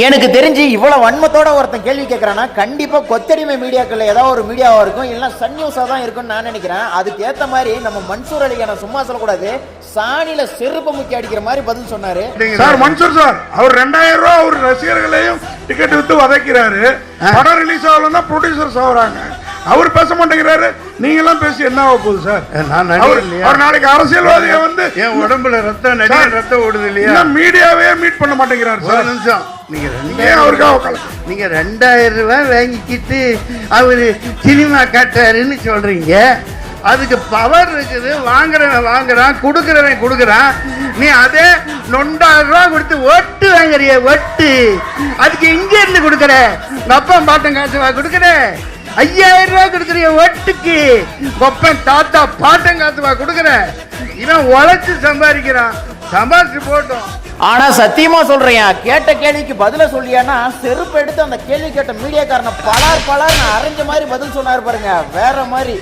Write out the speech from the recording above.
எனக்கு தெரிஞ்சு இவ்வளவு வன்மத்தோட ஒருத்தன் கேள்வி கேட்கறானா கண்டிப்பா கொத்தடிமை மீடியாக்கள் ஏதாவது ஒரு மீடியாவா இருக்கும், இல்லைன்னா சன் நியூஸா தான் இருக்கும்னு நான் நினைக்கிறேன். அதுக்கு ஏத்த மாதிரி நம்ம மன்சூர் அலிகான சும்மா சொல்லக்கூடாது, சாணியில செருப்பு முக்கி அடிக்கிற மாதிரி பதில் சொன்னாரு. சார் மன்சூர் சார், அவர் 2000 ரூபாய் அவர் ரசிகர்களையும் டிக்கெட் வித்து வதைக்கிறாரு. படம் ரிலீஸ் ஆகலன்னா ப்ரொடியூசர்ஸ் ஆகுறாங்க. அவர் பேச மாட்டேங்கிறாரு, நீங்க எல்லாம் பேசி என்ன ஆக போகுது சார்? அவர் நாளைக்கு அரசியல்வாதியை வந்து என் உடம்புல ரத்தம் ஓடுது இல்லையா? மீடியாவே மீட் பண்ண மாட்டேங்கிறாரு சார். நிமிஷம், நீங்க 2000 ரூபாய் வாங்கிக்கிட்டு அவரு சினிமா காட்டுறாருன்னு சொல்றீங்க. அதுக்கு பவர் இருக்குது. வாங்குறான், கொடுக்குறான். நீ அதே 9,000 ரூபாய் கொடுத்து ஒட்டு வாங்குறிய, ஒட்டு. அதுக்கு இங்க இருந்து கொடுக்குற, அப்பா பாட்டம் காசு கொடுக்குற. 5000 ரூபாய் கொடுக்குறிய ஒட்டுக்கு, கொப்பன் தாத்தா பாட்டம் காசுவா கொடுக்குற. இவன் உழைச்சு சம்பாதிக்கிறான், சம்பாதிச்சு போட்டோம். ஆனா சத்தியமா சொல்றேன், கேட்ட கேள்விக்கு பதில சொல்லியானா செருப்பு எடுத்து அந்த கேள்வி கேட்ட மீடியாக்காரனை பலார் அரைஞ்ச மாதிரி பதில் சொன்னாரு பாருங்க, வேற மாதிரி.